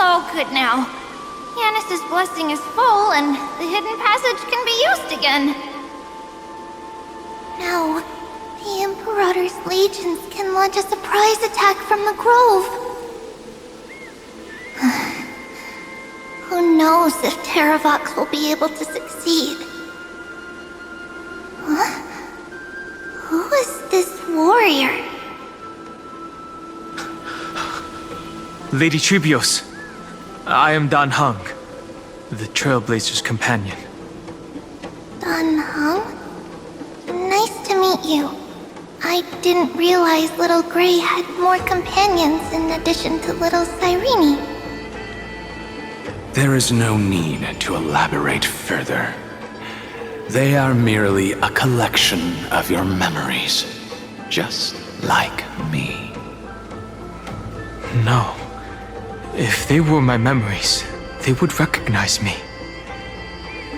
all good now. Yanis's blessing is full, and the hidden passage can be used again. Now, the Imperator's legions can launch a surprise attack from the grove. Who knows if Terravox will be able to succeed? Huh? Who is this warrior? Lady Trebios, I am Dan Heng, the Trailblazer's companion. Dan Heng? Nice to meet you. I didn't realize Little Gray had more companions in addition to Little Cyrene. There is no need to elaborate further. They are merely a collection of your memories, just like me. No. If they were my memories, they would recognize me.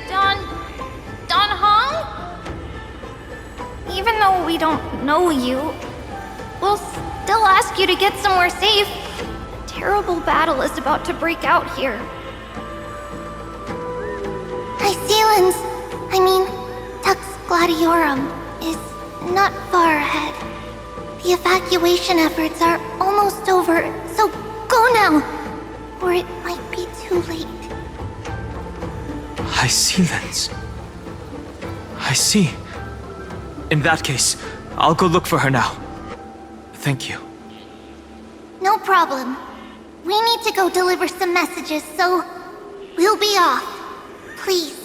Dan Heng? Even though we don't know you, we'll still ask you to get somewhere safe. A terrible battle is about to break out here. Iceland's, Tux Gladiorum, is not far ahead. The evacuation efforts are almost over, so go now, or it might be too late. Hycelands. I see. In that case, I'll go look for her now. Thank you. No problem. We need to go deliver some messages, so we'll be off. Please,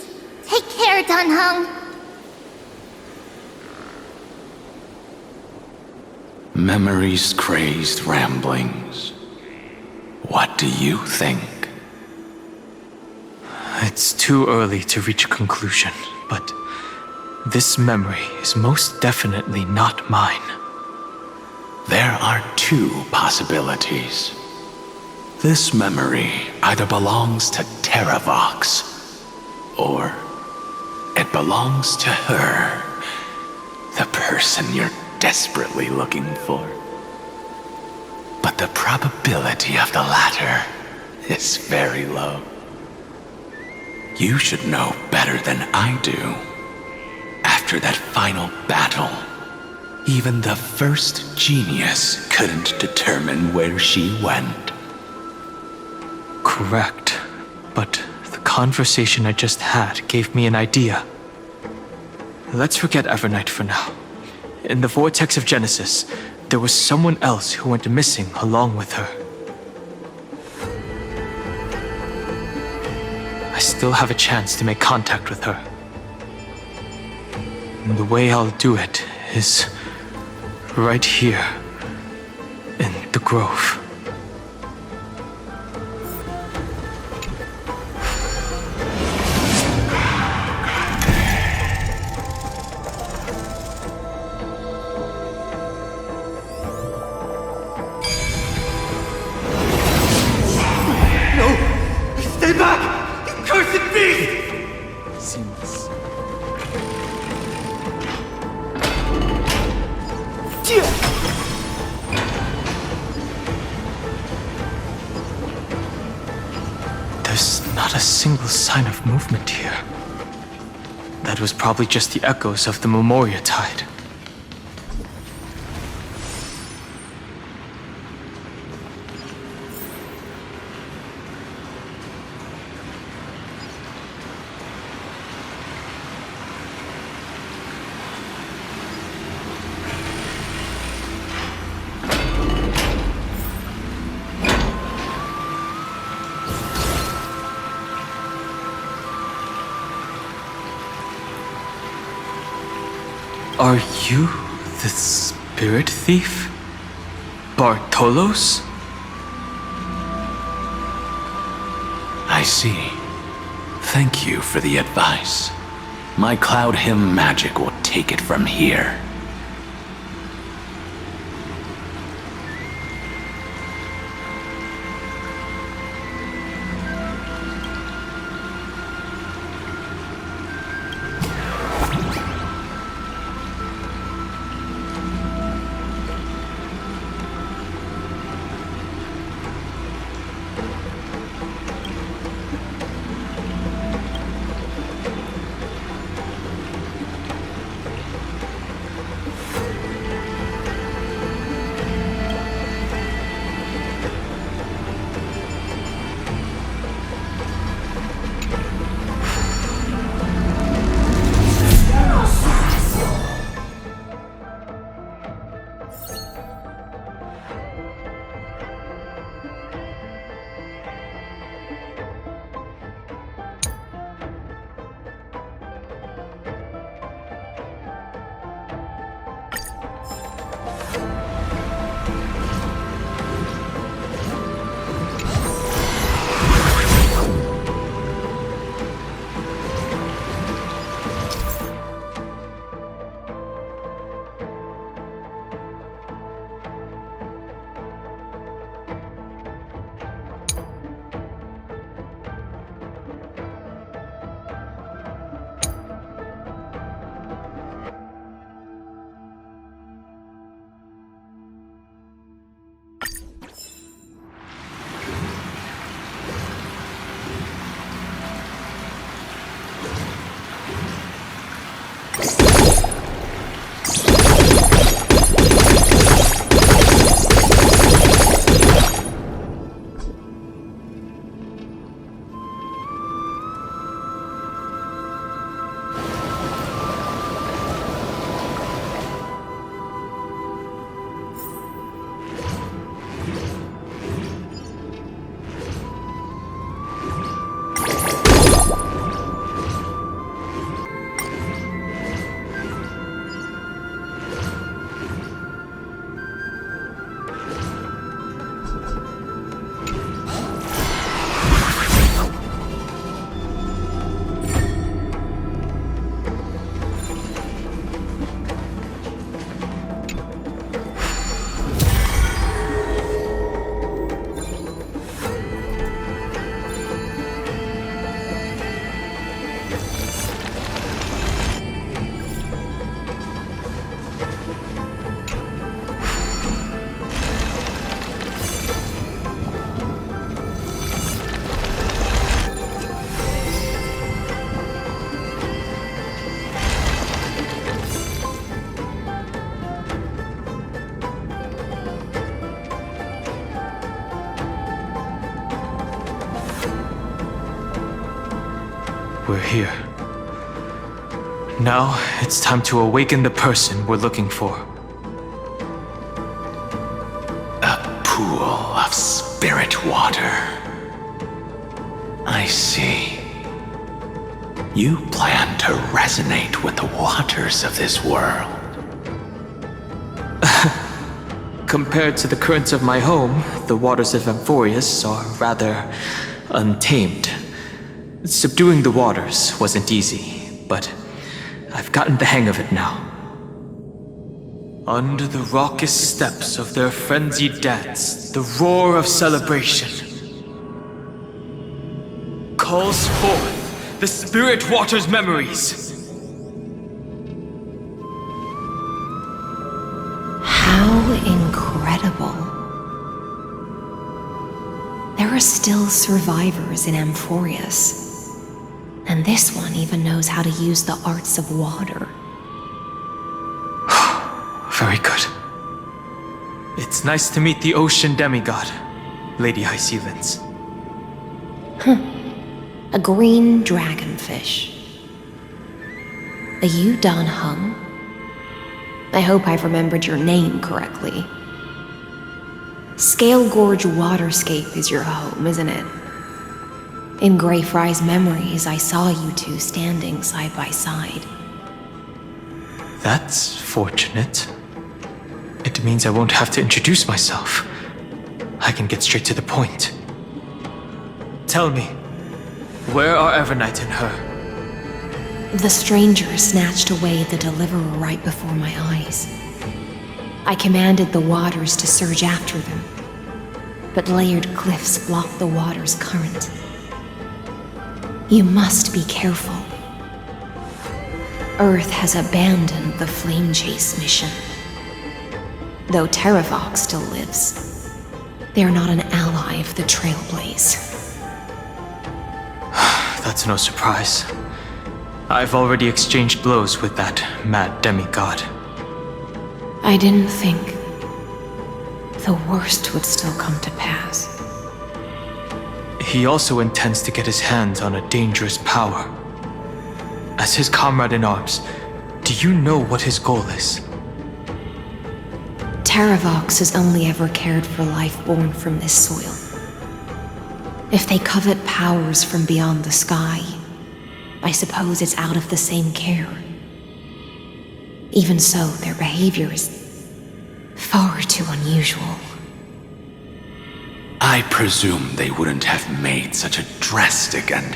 take care, Dan Heng. Memories crazed ramblings. What do you think? It's too early to reach a conclusion, but this memory is most definitely not mine. There are two possibilities. This memory either belongs to Terravox, or it belongs to her, the person you're desperately looking for. But the probability of the latter is very low. You should know better than I do. After that final battle, even the first genius couldn't determine where she went. Correct. But the conversation I just had gave me an idea. Let's forget Evernight for now. In the Vortex of Genesis, there was someone else who went missing along with her. I still have a chance to make contact with her. And the way I'll do it is right here in the grove. Stay back! You cursed beast! Seems... There's not a single sign of movement here. That was probably just the echoes of the Memoria Tide. Are you the spirit thief? Bartolos? I see. Thank you for the advice. My Cloud Hymn magic will take it from here. we're here. Now, it's time to awaken the person we're looking for. A pool of spirit water. I see. You plan to resonate with the waters of this world. Compared to the currents of my home, the waters of Amphorius are rather untamed. Subduing the waters wasn't easy, but I've gotten the hang of it now. Under the raucous steps of their frenzied dance, the roar of celebration calls forth the spirit water's memories. How incredible. There are still survivors in Amphorius. And this one even knows how to use the arts of water. Very good. It's nice to meet the ocean demigod, Lady Hysealins. A green dragonfish. Are you Dan Hung? I hope I've remembered your name correctly. Scale Gorge Waterscape is your home, isn't it? In Greyfry's memories, I saw you two standing side by side. That's fortunate. It means I won't have to introduce myself. I can get straight to the point. Tell me, where are Evernight and her? The stranger snatched away the deliverer right before my eyes. I commanded the waters to surge after them, but layered cliffs blocked the water's current. You must be careful. Earth has abandoned the Flame Chase mission. Though Terravox still lives, they are not an ally of the Trailblaze. That's no surprise. I've already exchanged blows with that mad demigod. I didn't think the worst would still come to pass. He also intends to get his hands on a dangerous power. As his comrade in arms, do you know what his goal is? Terravox has only ever cared for life born from this soil. If they covet powers from beyond the sky, I suppose it's out of the same care. Even so, their behavior is far too unusual. I presume they wouldn't have made such a drastic and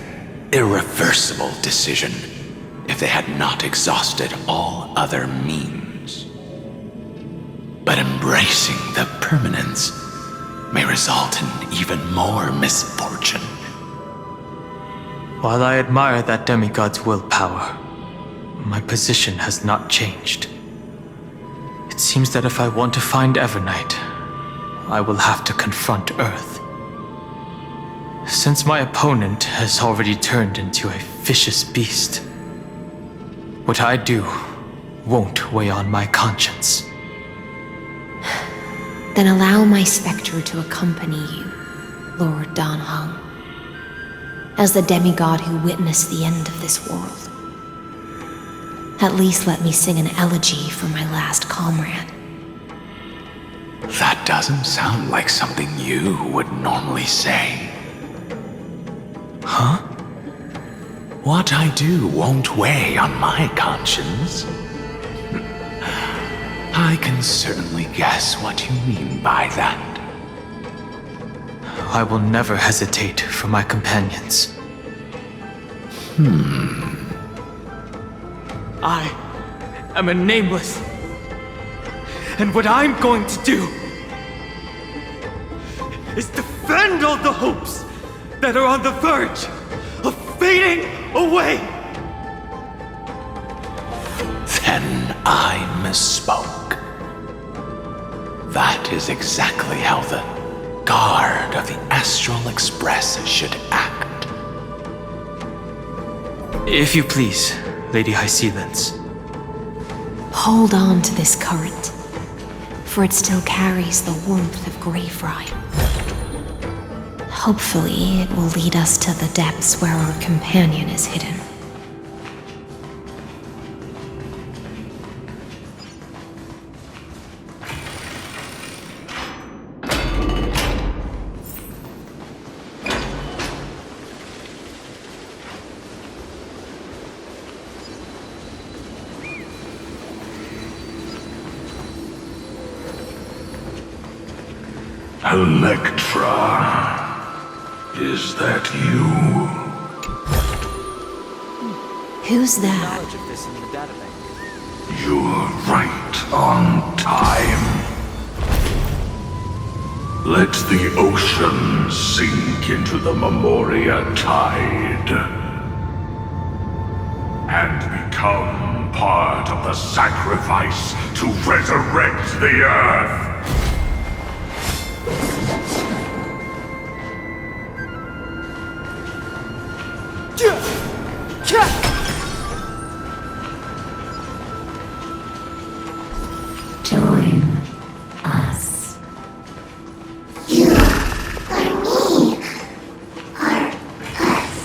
irreversible decision if they had not exhausted all other means. But embracing the permanence may result in even more misfortune. While I admire that demigod's willpower, my position has not changed. It seems that if I want to find Evernight, I will have to confront Earth. Since my opponent has already turned into a vicious beast, what I do won't weigh on my conscience. Then allow my specter to accompany you, Lord Dan Hung, as the demigod who witnessed the end of this world. At least let me sing an elegy for my last comrade. That doesn't sound like something you would normally say. Huh? What I do won't weigh on my conscience. I can certainly guess what you mean by that. I will never hesitate for my companions. I am a nameless. And what I'm going to do is defend all the hopes that are on the verge of fading away. Then I misspoke. That is exactly how the guard of the Astral Express should act. If you please, Lady Hysealins. Hold on to this current, for it still carries the warmth of Greyfry. Hopefully, it will lead us to the depths where our companion is hidden. Electra, is that you? Who's that? Knowledge of this in the databank. You're right on time. Let the ocean sink into the Memoria tide and become part of the sacrifice to resurrect the Earth. Join us. You or me or us.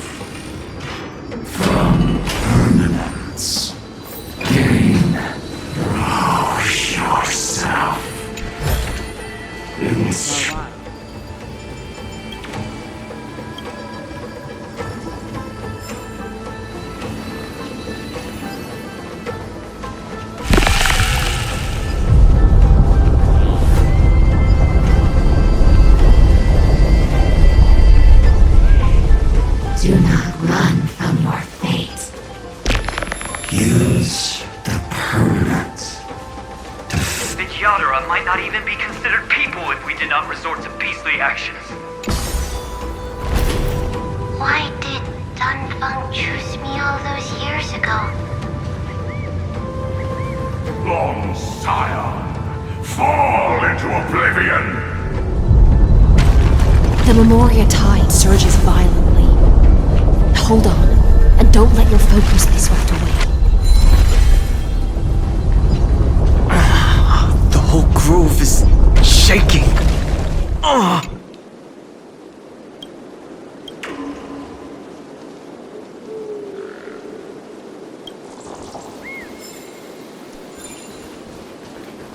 From permanence, gain yourself. Do not run from your fate. Use the permanence. The Yadara might not even be considered people if we did not resort to beastly actions. Why did Dunfeng choose me all those years ago? Long Scion, fall into oblivion! The Memoria tide surges violently. Hold on, and don't let your focus be swept away. The whole grove is shaking.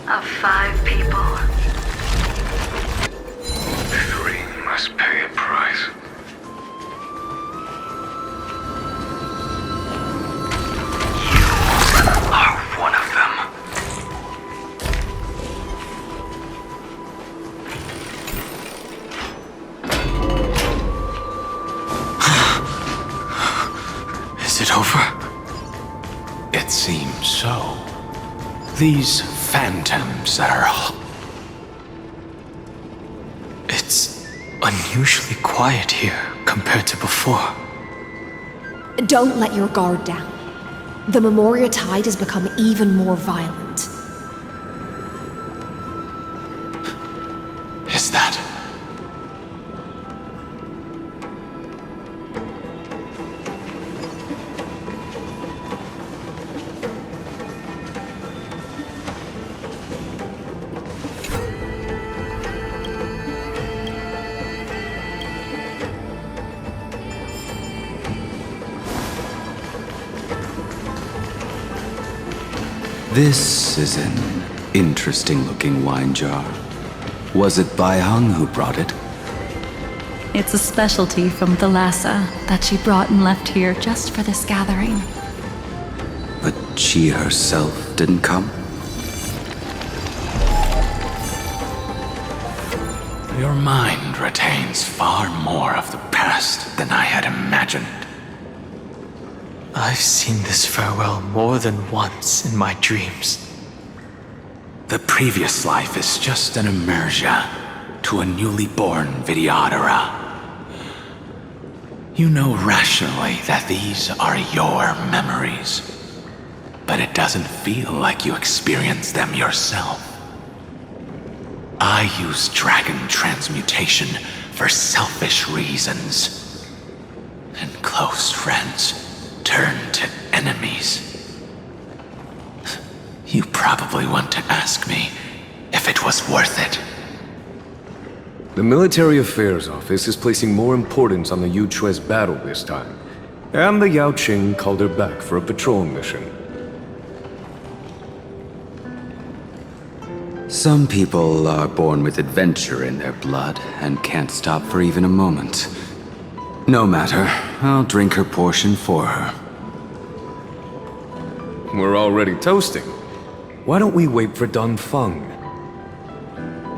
Of 5 people. 3 must pay a price. Are one of them. Is it over? It seems so. These phantoms that are... It's unusually quiet here compared to before. Don't let your guard down. The Memoria tide has become even more violent. Is that... This is an interesting-looking wine jar. Was it Baihang who brought it? It's a specialty from Thalassa that she brought and left here just for this gathering. But she herself didn't come? Your mind retains far more of the past than I had imagined. I've seen this farewell more than once in my dreams. The previous life is just an immersia to a newly born Vidyadhara. You know rationally that these are your memories, but it doesn't feel like you experienced them yourself. I use dragon transmutation for selfish reasons, and close friends turn to enemies. You probably want to ask me if it was worth it. The Military Affairs Office is placing more importance on the Yuchue's battle this time, and the Yao Qing called her back for a patrol mission. Some people are born with adventure in their blood and can't stop for even a moment. No matter, I'll drink her portion for her. We're already toasting. Why don't we wait for Dunfeng?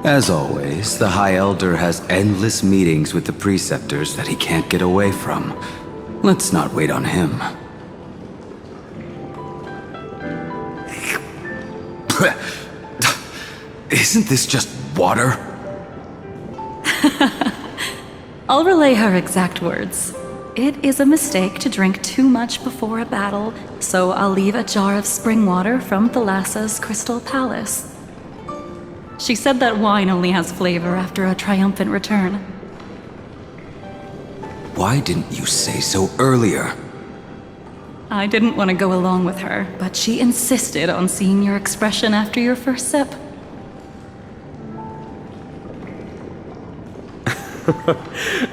As always, the High Elder has endless meetings with the Preceptors that he can't get away from. Let's not wait on him. Isn't this just water? I'll relay her exact words. It is a mistake to drink too much before a battle, so I'll leave a jar of spring water from Thalassa's Crystal Palace. She said that wine only has flavor after a triumphant return. Why didn't you say so earlier? I didn't want to go along with her, but she insisted on seeing your expression after your first sip.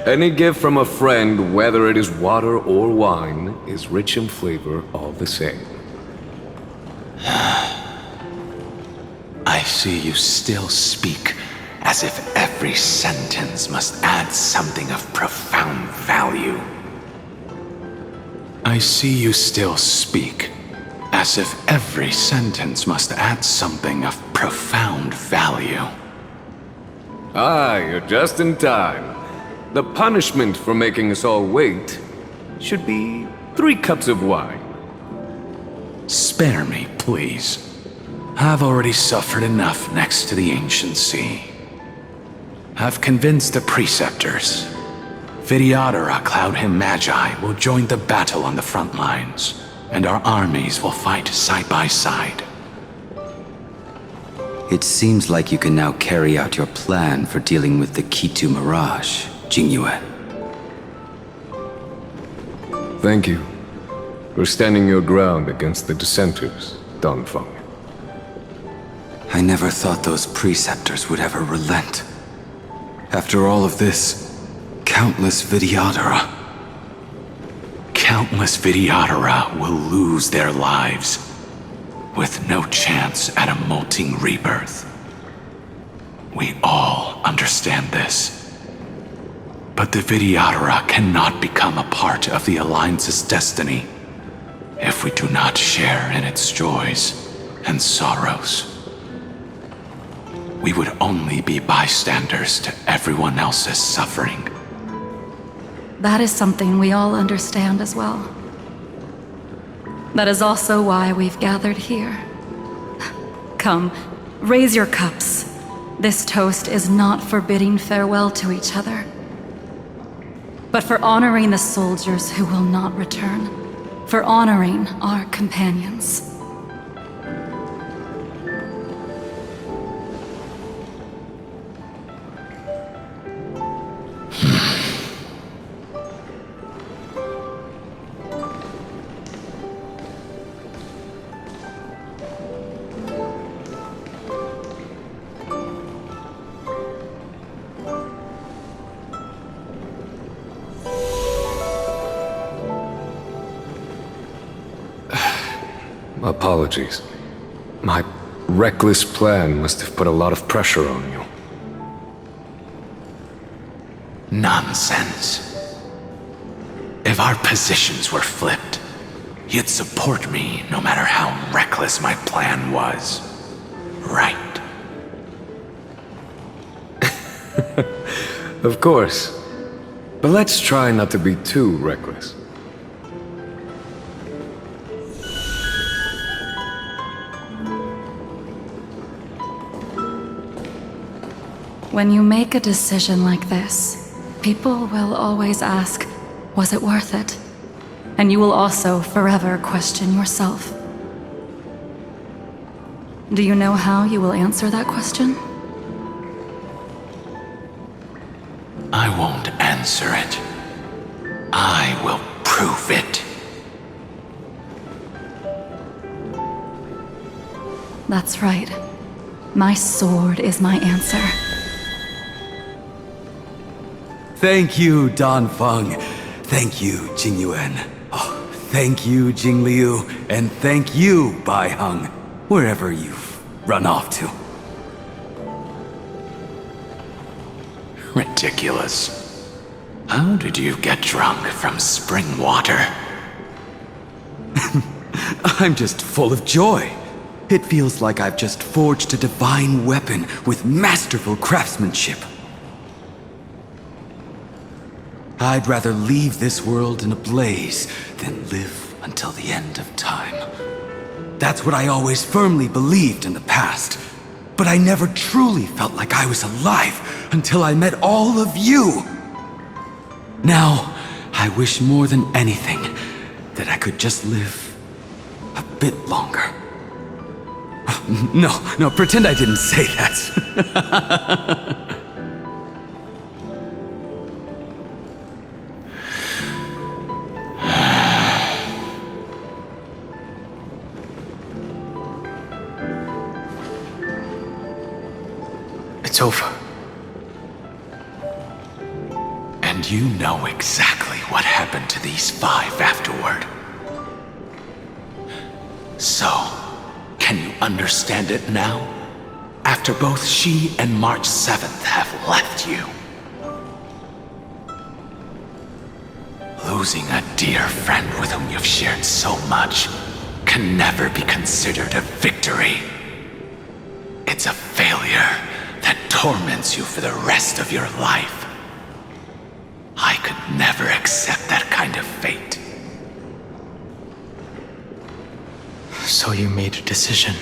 Any gift from a friend, whether it is water or wine, is rich in flavor all the same. I see you still speak as if every sentence must add something of profound value. I see you still speak as if every sentence must add something of profound value. Ah, you're just in time. The punishment for making us all wait should be 3 cups of wine. Spare me, please. I've already suffered enough next to the ancient sea. I've convinced the Preceptors. Vidyadhara Cloud Him Magi will join the battle on the front lines, and our armies will fight side by side. It seems like you can now carry out your plan for dealing with the Kitu Mirage, Jingyue. Thank you for standing your ground against the dissenters, Dongfeng. I never thought those Preceptors would ever relent. After all of this, countless Vidyadhara. Countless Vidyadhara will lose their lives, with no chance at a molting rebirth. We all understand this. But the Vidyadhara cannot become a part of the Alliance's destiny if we do not share in its joys and sorrows. We would only be bystanders to everyone else's suffering. That is something we all understand as well. That is also why we've gathered here. Come, raise your cups. This toast is not for bidding farewell to each other, but for honoring the soldiers who will not return, for honoring our companions. Apologies. My reckless plan must have put a lot of pressure on you. Nonsense. If our positions were flipped, you'd support me no matter how reckless my plan was. Right? Of course. But let's try not to be too reckless. When you make a decision like this, people will always ask, was it worth it? And you will also forever question yourself. Do you know how you will answer that question? I won't answer it. I will prove it. That's right. My sword is my answer. Thank you, Dongfeng. Thank you, Jingyuan. Oh, thank you, Jingliu. And thank you, Baiheng, wherever you've run off to. Ridiculous. How did you get drunk from spring water? I'm just full of joy. It feels like I've just forged a divine weapon with masterful craftsmanship. I'd rather leave this world in a blaze than live until the end of time. That's what I always firmly believed in the past. But I never truly felt like I was alive until I met all of you. Now, I wish more than anything that I could just live a bit longer. No, pretend I didn't say that. It's over. And you know exactly what happened to these 5 afterward. So, can you understand it now? After both she and March 7th have left you. Losing a dear friend with whom you've shared so much can never be considered a victory. It's a failure that torments you for the rest of your life. I could never accept that kind of fate. So you made a decision.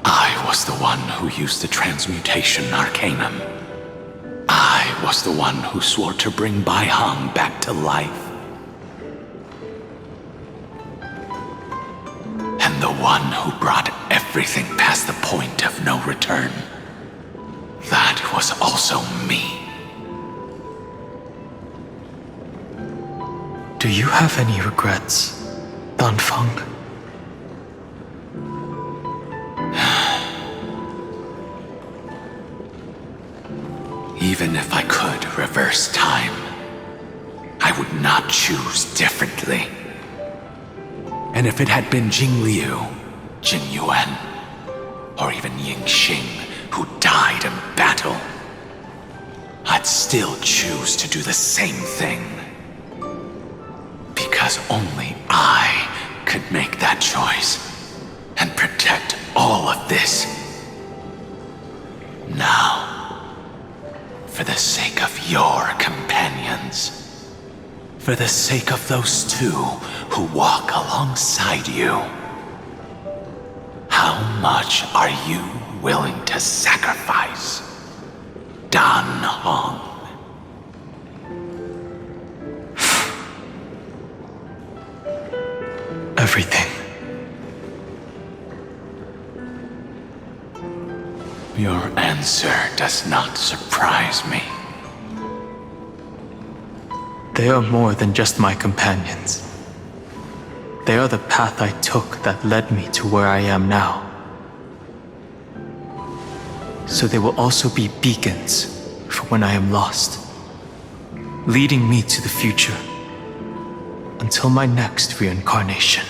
I was the one who used the transmutation arcanum. I was the one who swore to bring Bai Hong back to life. And the one who brought everything past the point of no return. That was also me. Do you have any regrets, Danfeng? Even if I could reverse time, I would not choose differently. And if it had been Jing Liu, Jin Yuan, or even Ying Xing who died in battle, I'd still choose to do the same thing. Because only I could make that choice and protect all of this. Now, for the sake of your companions, for the sake of those 2 who walk alongside you, how much are you willing to sacrifice, Dan Hong? Everything. Your answer does not surprise me. They are more than just my companions. They are the path I took that led me to where I am now. So they will also be beacons for when I am lost, leading me to the future until my next reincarnation.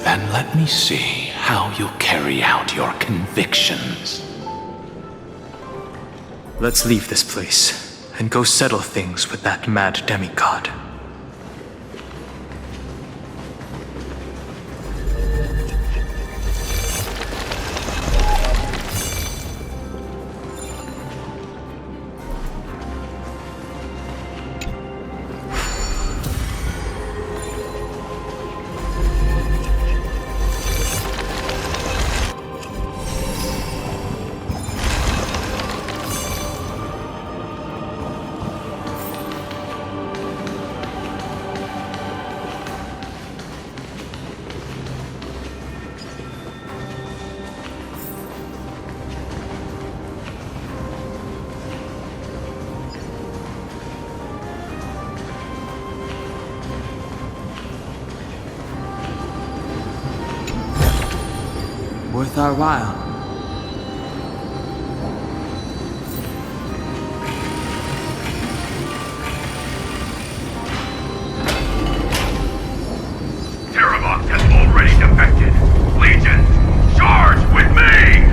Then let me see how you'll carry out your convictions. Let's leave this place and go settle things with that mad demigod. Worth our while. Terravox has already defected. Legion, charge with me!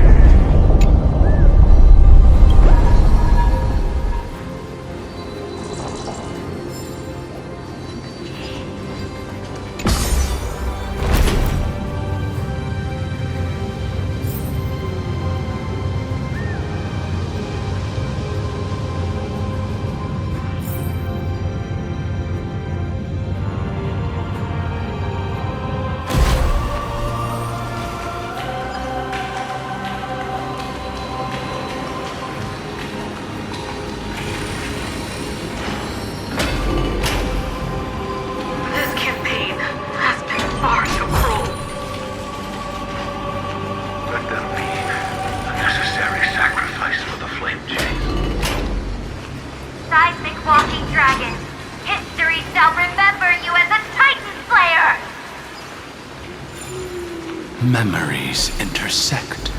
memories intersect.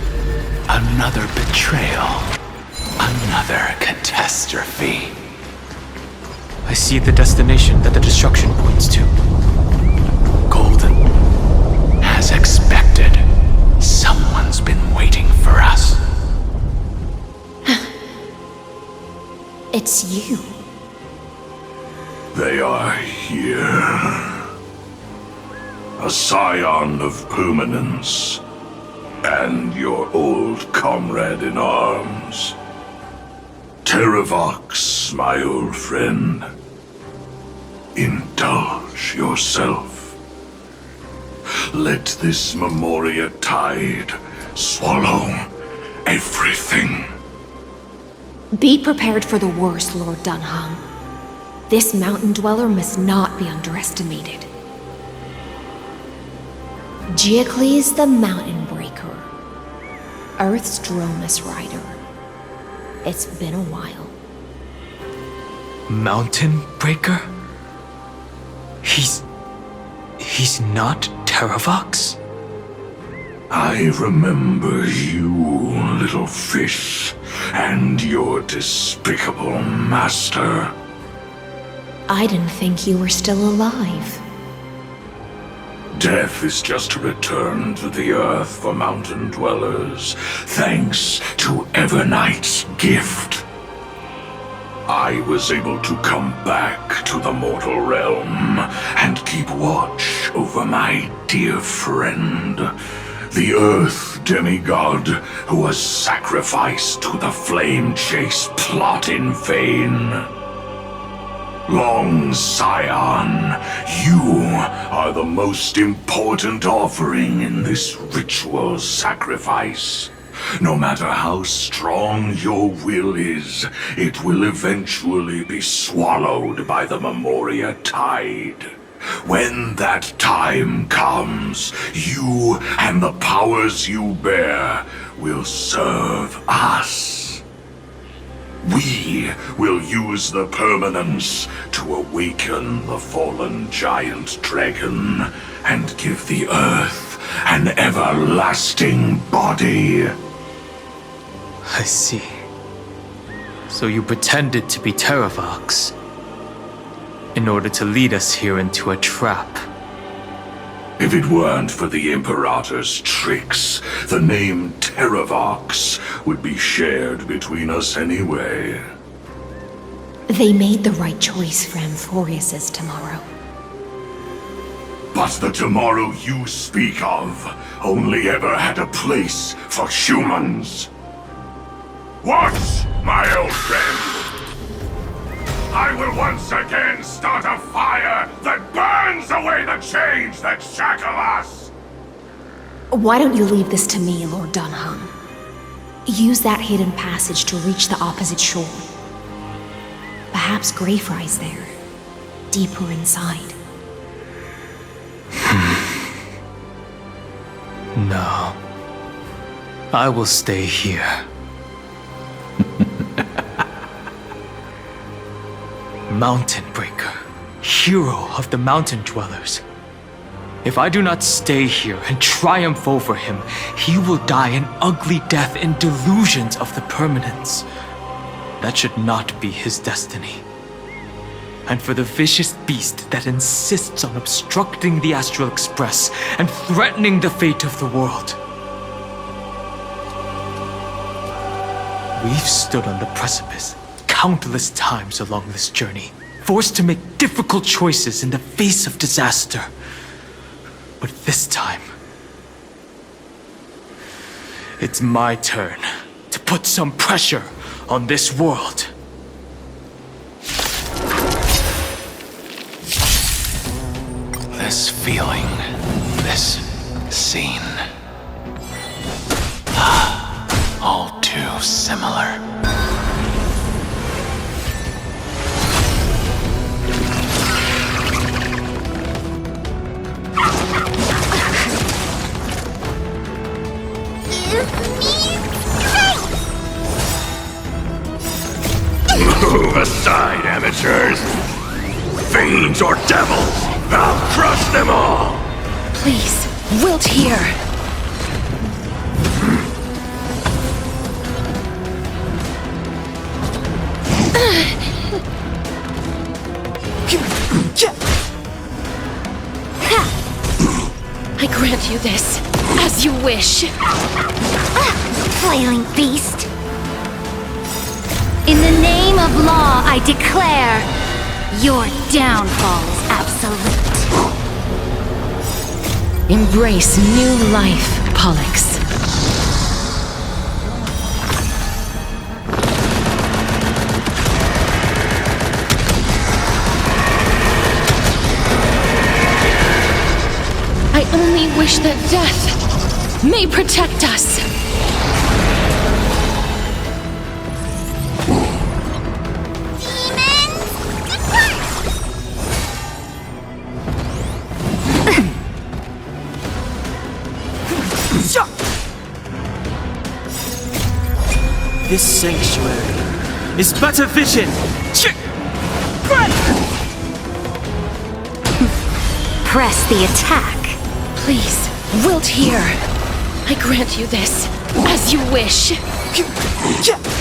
Another betrayal. Another catastrophe. I see the destination that the destruction points to. Golden. As expected, someone's been waiting for us. It's you. They are here. A scion of permanence. And your old comrade in arms. Terravox, my old friend. Indulge yourself. Let this Memoria tide swallow everything. Be prepared for the worst, Lord Dunham. This mountain dweller must not be underestimated. Giacles the Mountain Breaker. Earth's Dromus Rider. It's been a while. Mountain Breaker? He's not Terravox? I remember you, little fish, and your despicable master. I didn't think you were still alive. Death is just a return to the earth for mountain dwellers, thanks to Evernight's gift. I was able to come back to the mortal realm and keep watch over my dear friend, the Earth demigod who was sacrificed to the flame chase plot in vain. Long Scion, you are the most important offering in this ritual sacrifice. No matter how strong your will is, it will eventually be swallowed by the Memoria tide. When that time comes, you and the powers you bear will serve us. We will use the permanence to awaken the fallen giant dragon and give the earth an everlasting body. I see. So you pretended to be Terravox in order to lead us here into a trap. If it weren't for the Imperator's tricks, the name Terravox would be shared between us anyway. They made the right choice for Amphorius's tomorrow. But the tomorrow you speak of only ever had a place for humans. What, my old friend? I will once again start a fire that burns away the chains that shackle us! Why don't you leave this to me, Lord Dunham? Use that hidden passage to reach the opposite shore. Perhaps Greyfry's there, deeper inside. No. I will stay here. Mountain Breaker, hero of the mountain dwellers. If I do not stay here and triumph over him, he will die an ugly death in delusions of the permanence. That should not be his destiny. And for the vicious beast that insists on obstructing the Astral Express and threatening the fate of the world. We've stood on the precipice countless times along this journey, forced to make difficult choices in the face of disaster. But this time, it's my turn to put some pressure on this world. This feeling, this scene. All too similar. Move aside, amateurs! Fiends or devils! I'll crush them all! Please, wilt here. grant you this, as you wish. Flailing beast. In the name of law, I declare your downfall is absolute. Embrace new life, Pollux. I only wish that death may protect us. This sanctuary is but a vision. Press the attack. Please, wilt here. I grant you this, as you wish. Give me strength.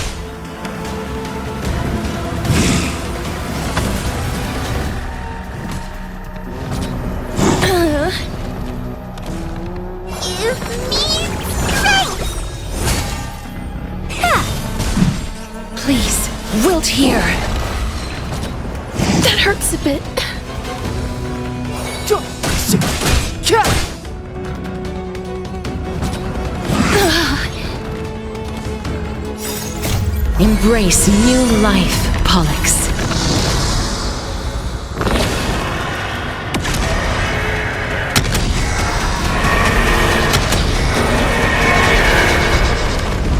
Please, wilt here. That hurts a bit. Embrace new life, Pollux.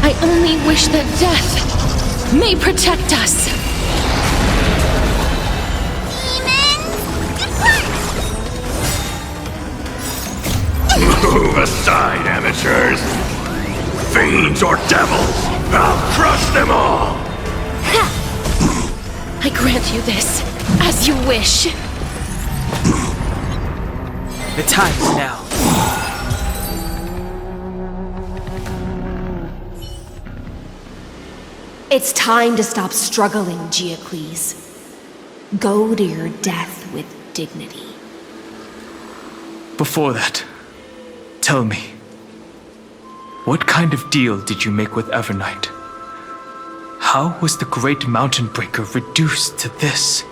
I only wish that death may protect us. Move aside, amateurs. Fiends or devils, I'll crush them all! I grant you this, as you wish. The time is now. It's time to stop struggling, Geocles. Go to your death with dignity. Before that, tell me, what kind of deal did you make with Evernight? How was the Great Mountain Breaker reduced to this?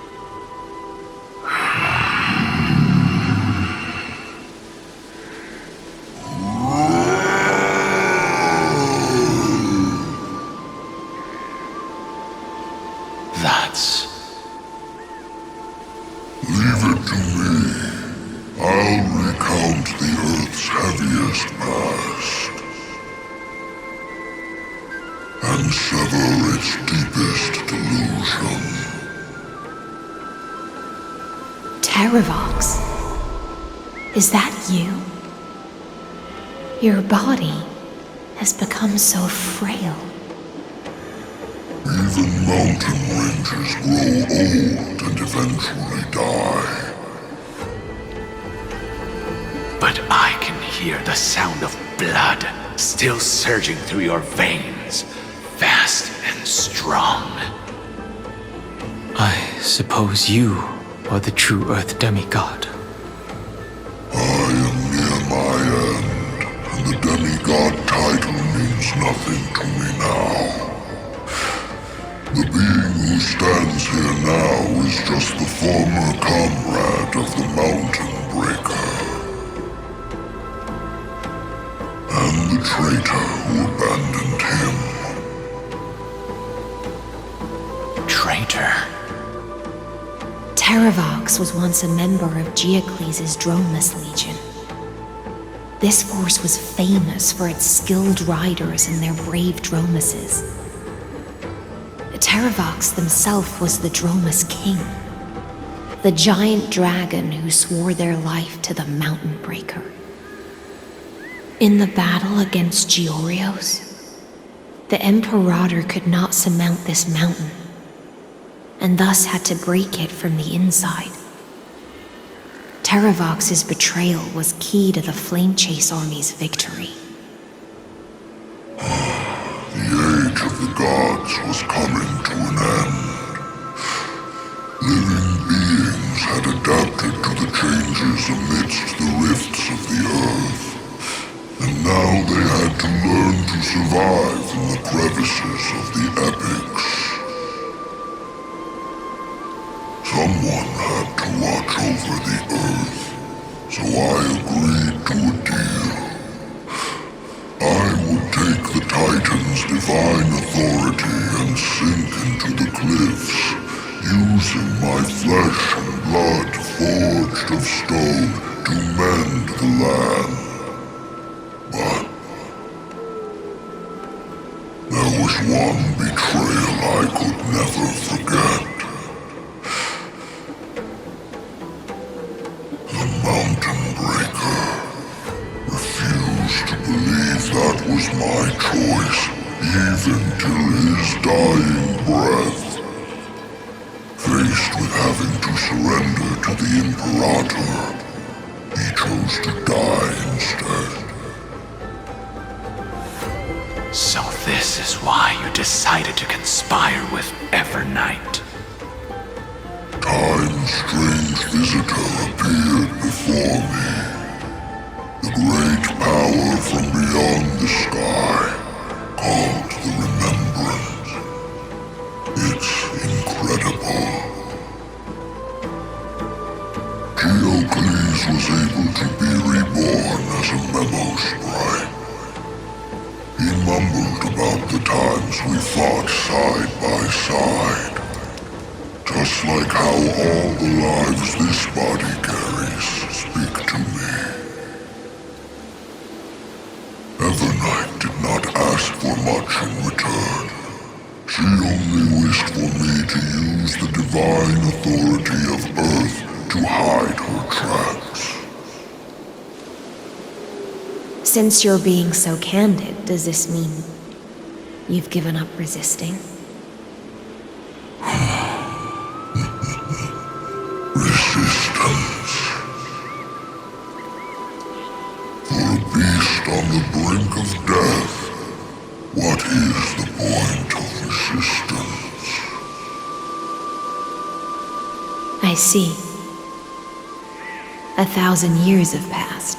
That's... Leave it to me. I'll recount the Earth's heaviest past and sever its deepest delusion. Terravox? Is that you? Your body has become so frail. Even mountain ranges grow old and eventually die. But I can hear the sound of blood still surging through your veins, fast and strong. I suppose you are the true Earth demigod. I am near my end, and the demigod title means nothing to me now. The being who stands here now is just the former comrade of the Mountain Breaker. And the traitor who abandoned him. Traitor? Terravox was once a member of Geocles' Dromus Legion. This force was famous for its skilled riders and their brave Dromuses. Terravox himself was the Dromus King, the giant dragon who swore their life to the Mountain Breaker. In the battle against Georios, the Imperator could not surmount this mountain, and thus had to break it from the inside. Terravox's betrayal was key to the Flamechase army's victory. The age of the gods was coming to an end. Living beings had adapted to the changes amidst the rifts of the earth. they had to learn to survive in the crevices of the epics. Someone had to watch over the Earth, so I agreed to a deal. I would take the Titan's divine authority and sink into the cliffs, using my flesh and blood forged of stone to mend the land. But there was one betrayal I could never forget. The Mountain Breaker refused to believe that was my choice, even till his dying breath. Faced with having to surrender to the Imperator, he chose to die instead. So this is why you decided to conspire with Evernight. Time's strange visitor appeared before me. The great power from beyond the sky, called the Remembrance. It's incredible. Geocles was able to be reborn as a memo sprite. He mumbled about the times we fought side by side. Just like how all the lives this body carries speak to me. Evernight did not ask for much in return. She only wished for me to use the divine authority of Earth to hide her tracks. Since you're being so candid, does this mean you've given up resisting? Resistance. For a beast on the brink of death, what is the point of resistance? I see. 1,000 years have passed,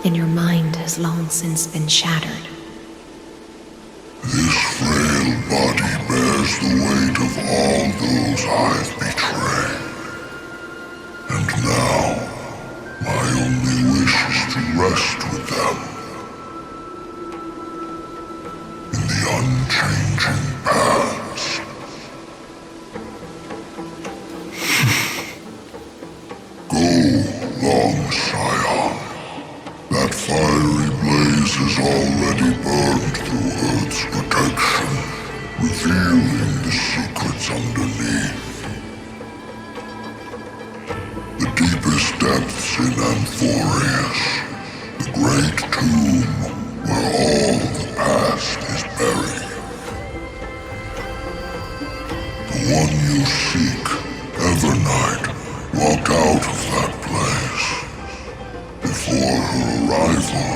and your mind has long since been shattered. This frail body bears the weight of all those I've betrayed. And now, my only wish is to rest with them. In the unchanging past. Go, long Scion. That fiery blaze is already burned through Earth's protection, revealing the secrets underneath. The deepest depths in Amphorius, the great tomb where all the past is buried. The one you seek, Evernight, walked out of that place. Before her arrival,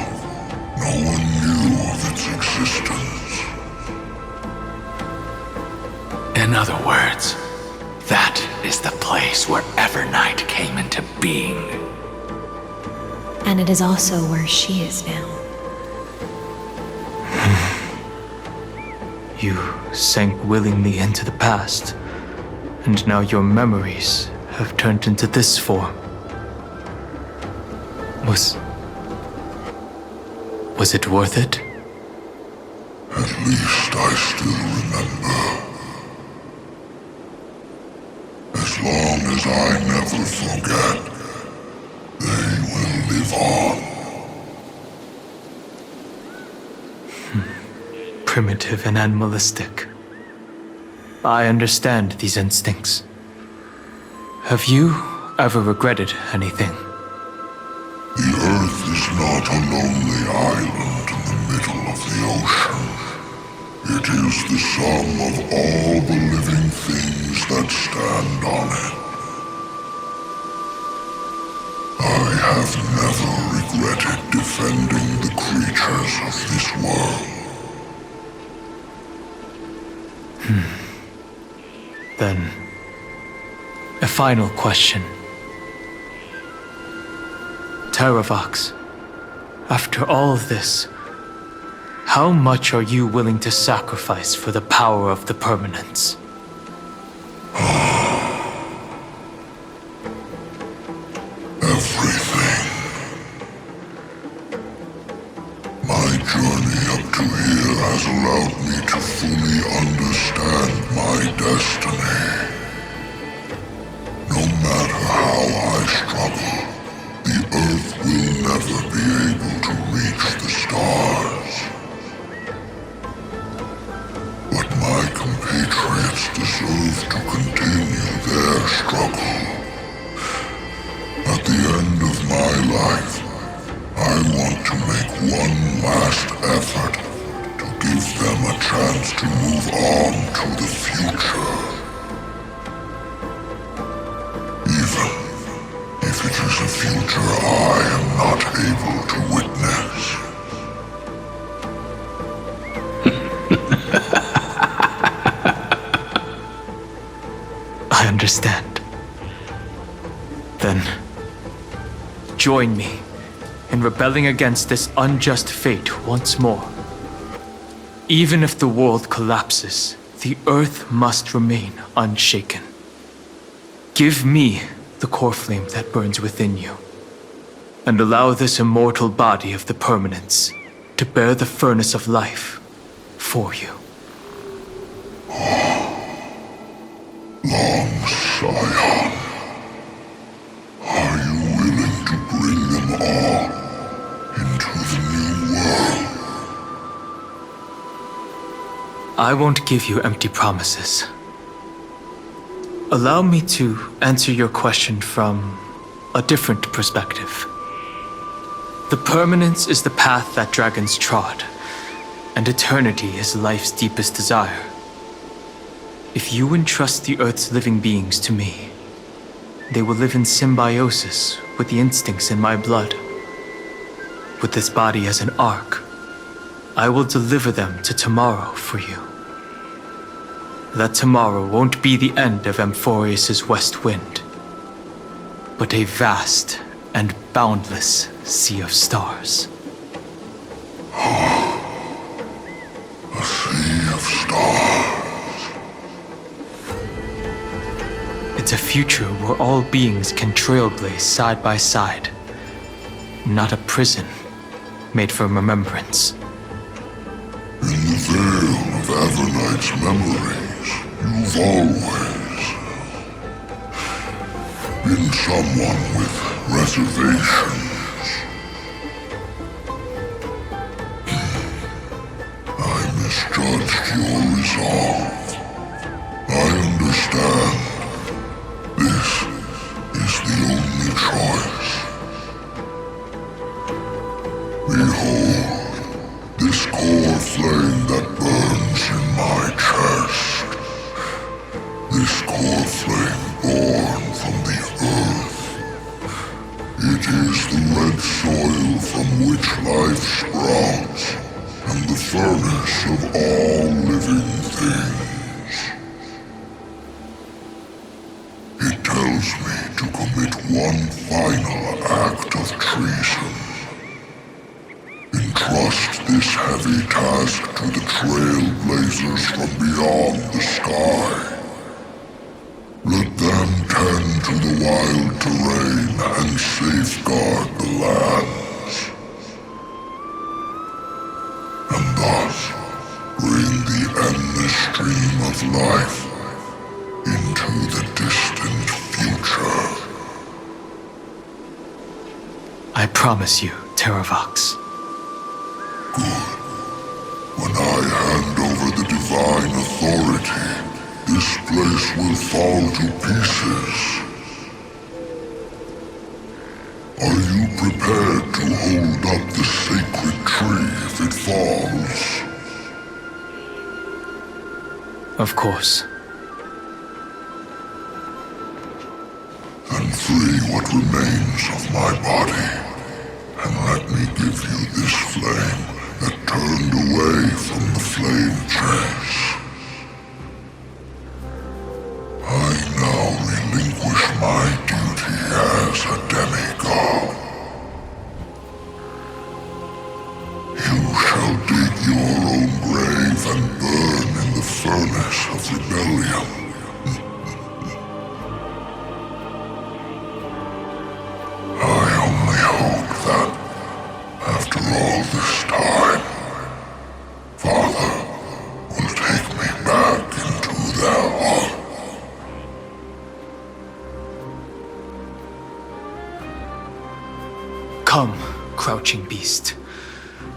no one knew of its existence. In other words, that is the place where Evernight came into being. And it is also where she is now. You sank willingly into the past, and now your memories have turned into this form. Was it worth it? At least I still remember. As long as I never forget, they will live on. Primitive and animalistic. I understand these instincts. Have you ever regretted anything? The Earth is not a lonely island in the middle of the ocean. It is the sum of all the living things that stand on it. I have never regretted defending the creatures of this world. Then, a final question. Terravox, After all of this, how much are you willing to sacrifice for the power of the permanence? Everything. My journey up to here has allowed me to fully understand my destiny. No matter how I struggle, the Earth will never be able to reach the stars. But my compatriots deserve to continue their struggle. At the end of my life, I want to make one last effort to give them a chance to move on to the future. Even if it is a future I am not able to witness. I understand. Then, join me in rebelling against this unjust fate once more. Even if the world collapses, the Earth must remain unshaken. Give me the core flame that burns within you, and allow this immortal body of the permanence to bear the furnace of life for you. Long Scion, are you willing to bring them all into the new world? I won't give you empty promises. Allow me to answer your question from a different perspective. The permanence is the path that dragons trod, and eternity is life's deepest desire. If you entrust the Earth's living beings to me, they will live in symbiosis with the instincts in my blood. With this body as an ark, I will deliver them to tomorrow for you. That tomorrow won't be the end of Amphorius' west wind, but a vast and boundless sea of stars. A sea of stars. It's a future where all beings can trailblaze side by side, not a prison made for remembrance. In the veil of Evernight's memories, you've always been someone with reservations. I misjudged your resolve. I understand. This is the only choice. Behold, this core flame that burns in my chest. This core flame born from the earth. It is the red soil from which life sprouts, and the furnace of all living things. It tells me to commit one final act of treason. Entrust this heavy task to the trailblazers from beyond the sky. Let them tend to the wild terrain and safeguard the lands. And thus bring the endless stream of life into the distant future. I promise you, Terravox. Good. When I hand over the divine authority, this place will fall to pieces. Are you prepared to hold up the sacred tree if it falls? Of course. Then free what remains of my body, and let me give you this flame that turned away from the flame chase. I now relinquish my duty as a demigod. of rebellion. I only hope that, after all this time, Father will take me back into their heart. Come, crouching beast,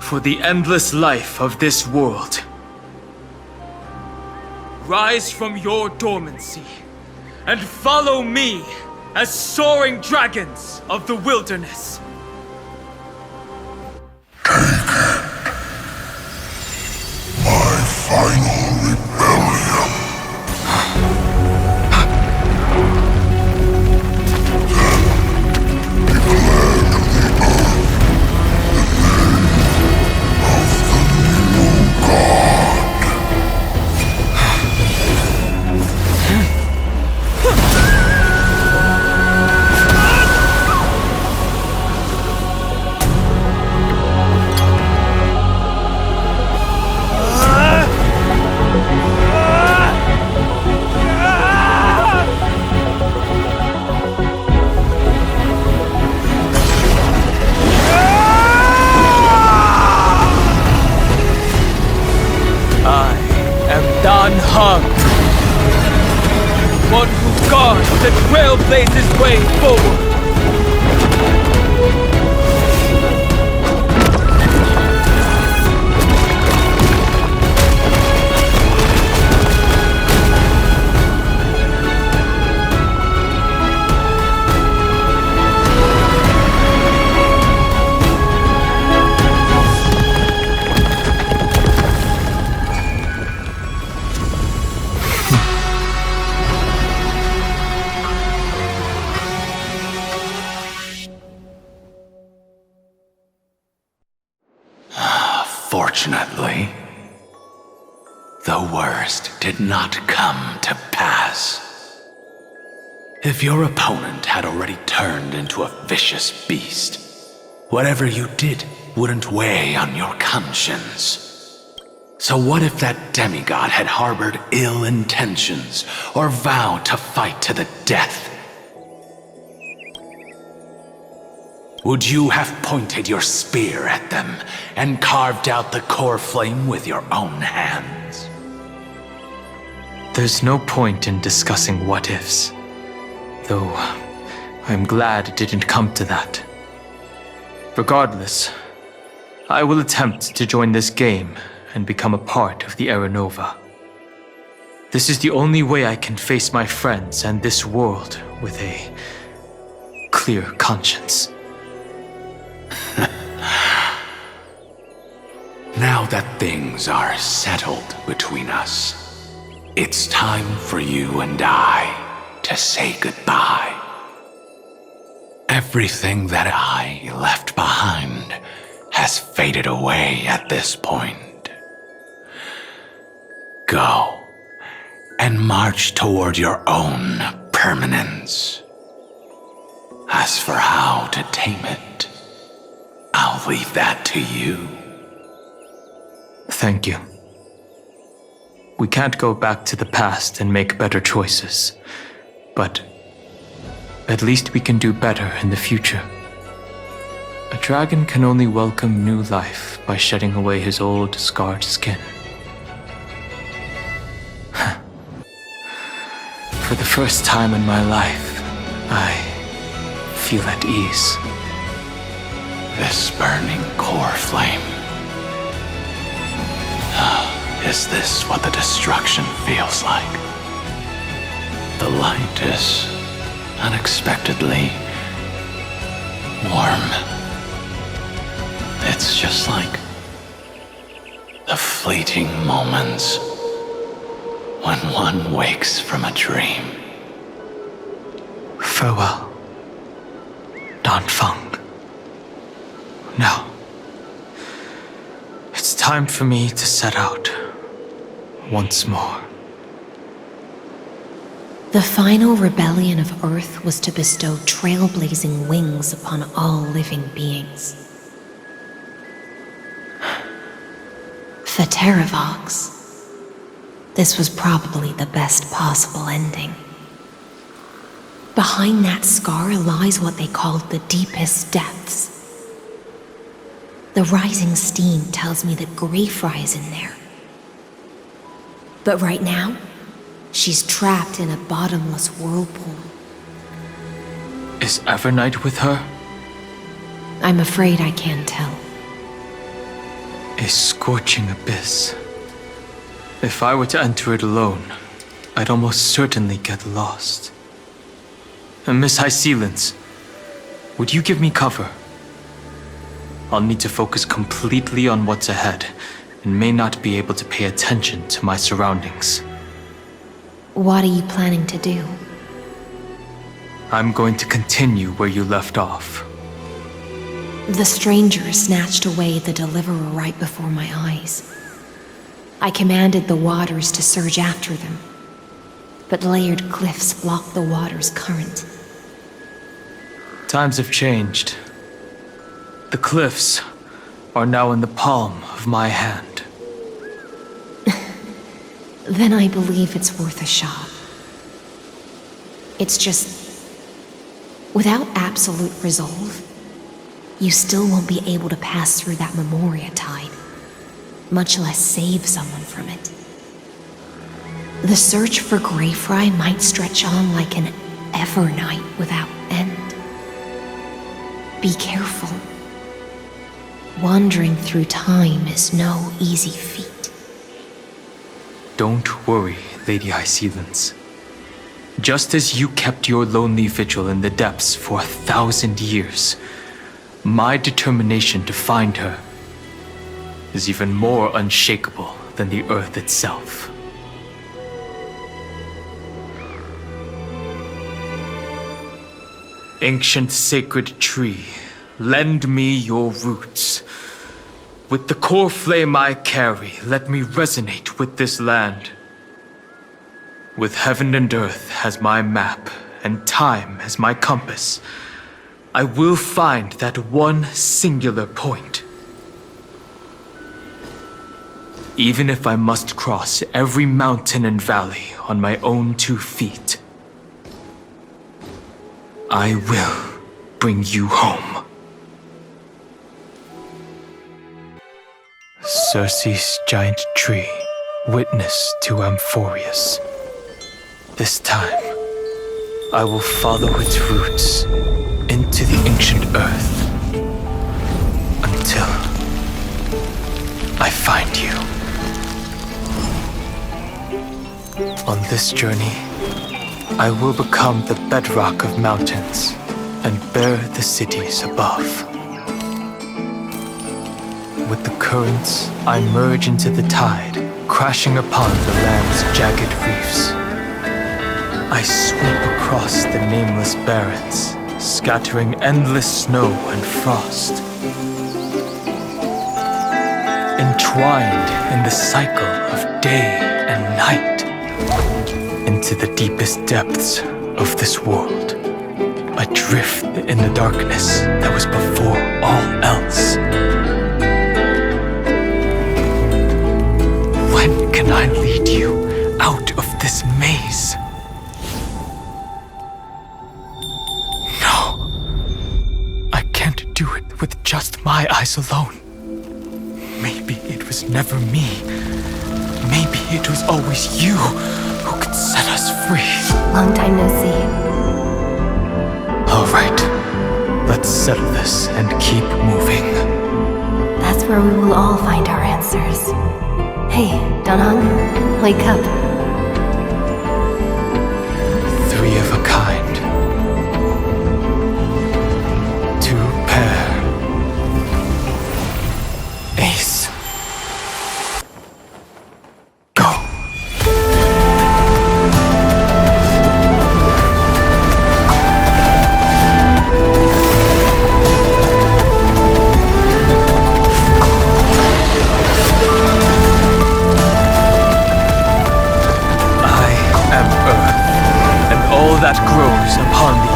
for the endless life of this world. Rise from your dormancy and follow me as soaring dragons of the wilderness. My final rebellion. One who guards and trailblazes way forward. Fortunately, the worst did not come to pass. If your opponent had already turned into a vicious beast, whatever you did wouldn't weigh on your conscience. So what if that demigod had harbored ill intentions or vowed to fight to the death? Would you have pointed your spear at them and carved out the core flame with your own hands? There's no point in discussing what-ifs. Though, I'm glad it didn't come to that. Regardless, I will attempt to join this game and become a part of the Era Nova. This is the only way I can face my friends and this world with a clear conscience. Now that things are settled between us, it's time for you and I to say goodbye. Everything that I left behind has faded away at this point. Go and march toward your own permanence. As for how to tame it, I'll leave that to you. Thank you. We can't go back to the past and make better choices, but at least we can do better in the future. A dragon can only welcome new life by shedding away his old, scarred skin. For the first time in my life, I feel at ease. This burning core flame. Is this what the destruction feels like? The light is unexpectedly warm. It's just like the fleeting moments when one wakes from a dream. Farewell, Danfeng. Now, it's time for me to set out once more. The final rebellion of Earth was to bestow trailblazing wings upon all living beings. Fateravox, the this was probably the best possible ending. Behind that scar lies what they called the deepest depths. The rising steam tells me that Greyfry is in there. But right now, she's trapped in a bottomless whirlpool. Is Evernight with her? I'm afraid I can't tell. A scorching abyss. If I were to enter it alone, I'd almost certainly get lost. And Miss High Sealants, would you give me cover? I'll need to focus completely on what's ahead, and may not be able to pay attention to my surroundings. What are you planning to do? I'm going to continue where you left off. The stranger snatched away the deliverer right before my eyes. I commanded the waters to surge after them, but layered cliffs blocked the water's current. Times have changed. The cliffs are now in the palm of my hand. Then I believe it's worth a shot. It's just, without absolute resolve, you still won't be able to pass through that Memoria tide, much less save someone from it. The search for Greyfry might stretch on like an Evernight without end. Be careful. Wandering through time is no easy feat. Don't worry, Lady High Sealants. Just as you kept your lonely vigil in the depths for 1,000 years, my determination to find her is even more unshakable than the earth itself. Ancient sacred tree, lend me your roots. With the core flame I carry, let me resonate with this land. With heaven and earth as my map, and time as my compass, I will find that one singular point. Even if I must cross every mountain and valley on my own 2 feet, I will bring you home. Circe's giant tree, witness to Amphorius. This time, I will follow its roots into the ancient earth until I find you. On this journey, I will become the bedrock of mountains and bear the cities above. With the currents, I merge into the tide, crashing upon the land's jagged reefs. I sweep across the nameless barrens, scattering endless snow and frost. Entwined in the cycle of day and night, into the deepest depths of this world, adrift in the darkness that was before all else. When can I lead you out of this maze? No, I can't do it with just my eyes alone. Maybe it was never me. Maybe it was always you who could set us free. Long time no see. All right, let's settle this and keep moving. That's where we will all find our answers. Hey, Danhang, wake up. 3 of a kind. 2 pair. Ace. Go. That grows upon the